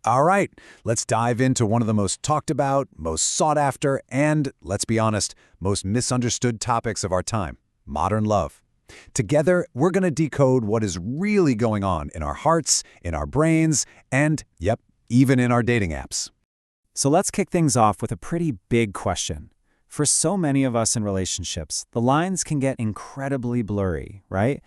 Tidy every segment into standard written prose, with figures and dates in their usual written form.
All right, let's dive into one of the most talked about, most sought after, and, let's be honest, most misunderstood topics of our time, modern love. Together, we're going to decode what is really going on in our hearts, in our brains, and, yep, even in our dating apps. So let's kick things off with a pretty big question. For so many of us in relationships, the lines can get incredibly blurry, right?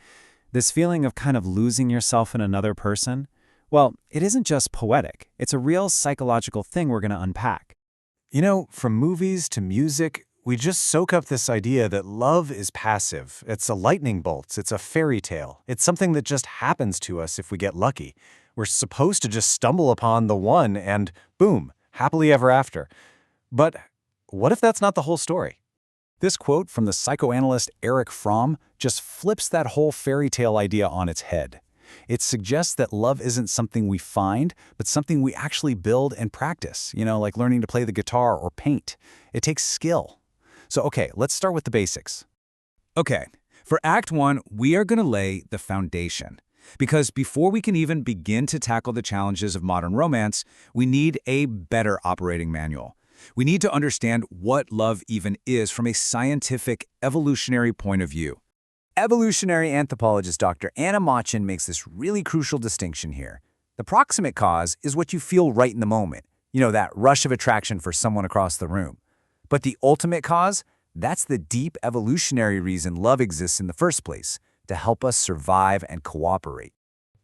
This feeling of kind of losing yourself in another person, well, it isn't just poetic. It's a real psychological thing we're going to unpack. You know, from movies to music, we just soak up this idea that love is passive. It's a lightning bolt. It's a fairy tale. It's something that just happens to us if we get lucky. We're supposed to just stumble upon the one and, boom, happily ever after. But what if that's not the whole story? This quote from the psychoanalyst Erich Fromm just flips that whole fairy tale idea on its head. It suggests that love isn't something we find, but something we actually build and practice, like learning to play the guitar or paint. It takes skill. So, okay, let's start with the basics. Okay, for Act 1, we are going to lay the foundation. Because before we can even begin to tackle the challenges of modern romance, we need a better operating manual. We need to understand what love even is from a scientific, evolutionary point of view. Evolutionary anthropologist Dr. Anna Mochin makes this really crucial distinction here. The proximate cause is what you feel right in the moment, that rush of attraction for someone across the room. But the ultimate cause, that's the deep evolutionary reason love exists in the first place, to help us survive and cooperate.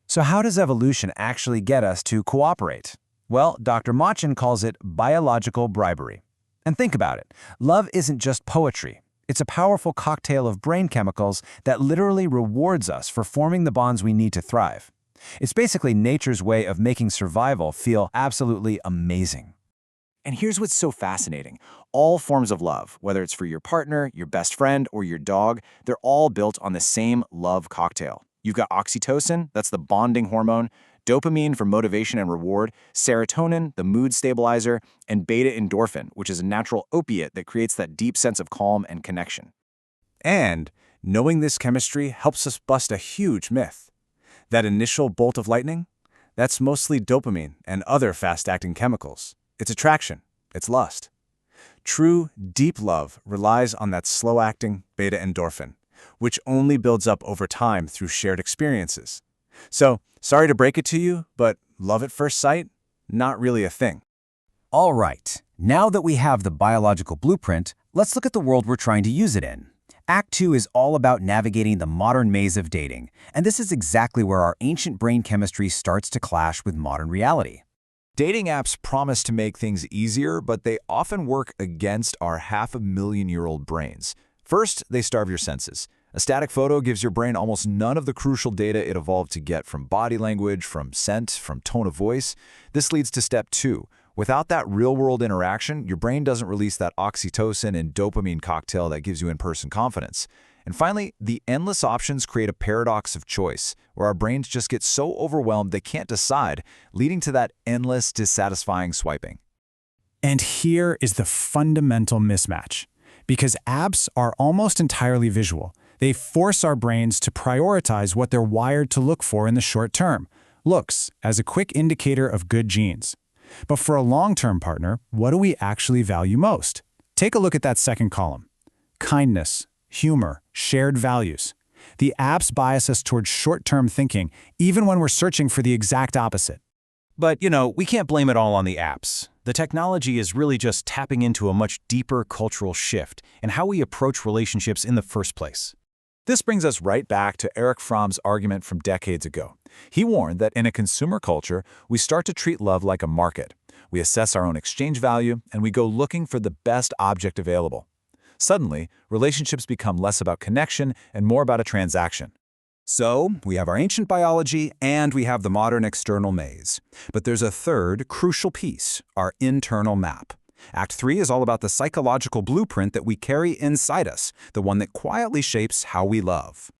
So how does evolution actually get us to cooperate? Well, Dr. Mochin calls it biological bribery. And think about it. Love isn't just poetry. It's a powerful cocktail of brain chemicals that literally rewards us for forming the bonds we need to thrive. It's basically nature's way of making survival feel absolutely amazing. And here's what's so fascinating. All forms of love, whether it's for your partner, your best friend, or your dog, they're all built on the same love cocktail. You've got oxytocin, that's the bonding hormone, dopamine for motivation and reward, serotonin, the mood stabilizer, and beta-endorphin, which is a natural opiate that creates that deep sense of calm and connection. And knowing this chemistry helps us bust a huge myth. That initial bolt of lightning, that's mostly dopamine and other fast-acting chemicals. It's attraction. It's lust. True, deep love relies on that slow-acting beta-endorphin, which only builds up over time through shared experiences. So, sorry to break it to you, but love at first sight? Not really a thing. All right, now that we have the biological blueprint, let's look at the world we're trying to use it in. Act 2 is all about navigating the modern maze of dating, and this is exactly where our ancient brain chemistry starts to clash with modern reality. Dating apps promise to make things easier, but they often work against our half-a-million-year-old brains. First, they starve your senses. A static photo gives your brain almost none of the crucial data it evolved to get from body language, from scent, from tone of voice. This leads to step 2. Without that real-world interaction, your brain doesn't release that oxytocin and dopamine cocktail that gives you in-person confidence. And finally, the endless options create a paradox of choice, where our brains just get so overwhelmed they can't decide, leading to that endless, dissatisfying swiping. And here is the fundamental mismatch. Because apps are almost entirely visual, they force our brains to prioritize what they're wired to look for in the short term, looks, as a quick indicator of good genes. But for a long-term partner, what do we actually value most? Take a look at that second column. Kindness, humor, shared values. The apps bias us towards short-term thinking, even when we're searching for the exact opposite. But, we can't blame it all on the apps. The technology is really just tapping into a much deeper cultural shift in how we approach relationships in the first place. This brings us right back to Erich Fromm's argument from decades ago. He warned that in a consumer culture, we start to treat love like a market. We assess our own exchange value, and we go looking for the best object available. Suddenly, relationships become less about connection and more about a transaction. So, we have our ancient biology and we have the modern external maze. But there's a third crucial piece, our internal map. Act 3 is all about the psychological blueprint that we carry inside us, the one that quietly shapes how we love.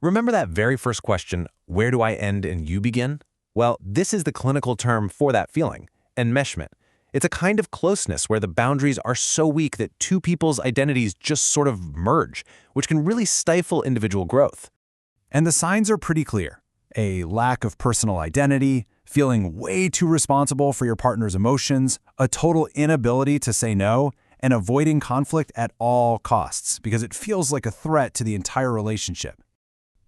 Remember that very first question, where do I end and you begin? Well, this is the clinical term for that feeling, enmeshment. It's a kind of closeness where the boundaries are so weak that two people's identities just sort of merge, which can really stifle individual growth. And the signs are pretty clear. A lack of personal identity, feeling way too responsible for your partner's emotions, a total inability to say no, and avoiding conflict at all costs because it feels like a threat to the entire relationship.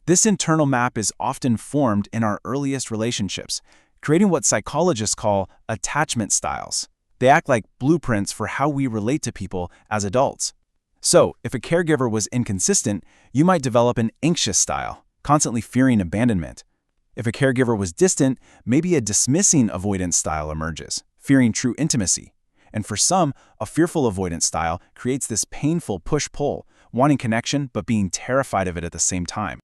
This internal map is often formed in our earliest relationships, creating what psychologists call attachment styles. They act like blueprints for how we relate to people as adults. So, if a caregiver was inconsistent, you might develop an anxious style, constantly fearing abandonment. If a caregiver was distant, maybe a dismissing avoidance style emerges, fearing true intimacy. And for some, a fearful avoidance style creates this painful push-pull, wanting connection but being terrified of it at the same time.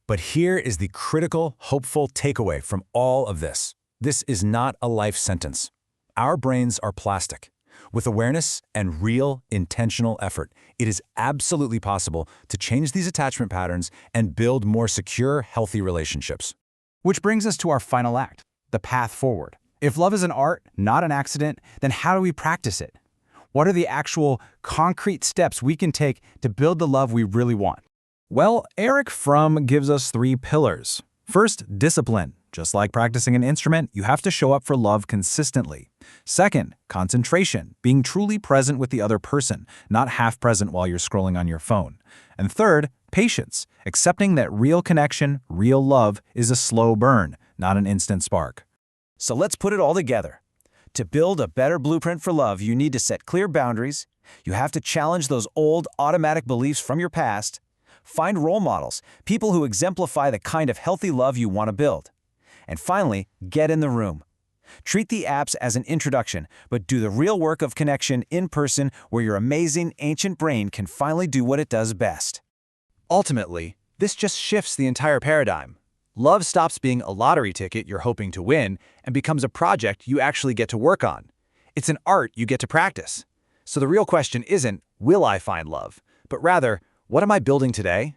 But here is the critical, hopeful takeaway from all of this. This is not a life sentence. Our brains are plastic. With awareness and real, intentional effort, it is absolutely possible to change these attachment patterns and build more secure, healthy relationships. Which brings us to our final act, the path forward. If love is an art, not an accident, then how do we practice it? What are the actual concrete steps we can take to build the love we really want? Well, Eric Fromm gives us 3 pillars. First, discipline. Just like practicing an instrument, you have to show up for love consistently. Second, concentration, being truly present with the other person, not half present while you're scrolling on your phone. And third, patience, accepting that real connection, real love is a slow burn, not an instant spark. So let's put it all together. To build a better blueprint for love, you need to set clear boundaries. You have to challenge those old automatic beliefs from your past. Find role models, people who exemplify the kind of healthy love you want to build. And finally, get in the room. Treat the apps as an introduction, but do the real work of connection in person where your amazing ancient brain can finally do what it does best. Ultimately, this just shifts the entire paradigm. Love stops being a lottery ticket you're hoping to win and becomes a project you actually get to work on. It's an art you get to practice. So the real question isn't, will I find love? But rather, what am I building today?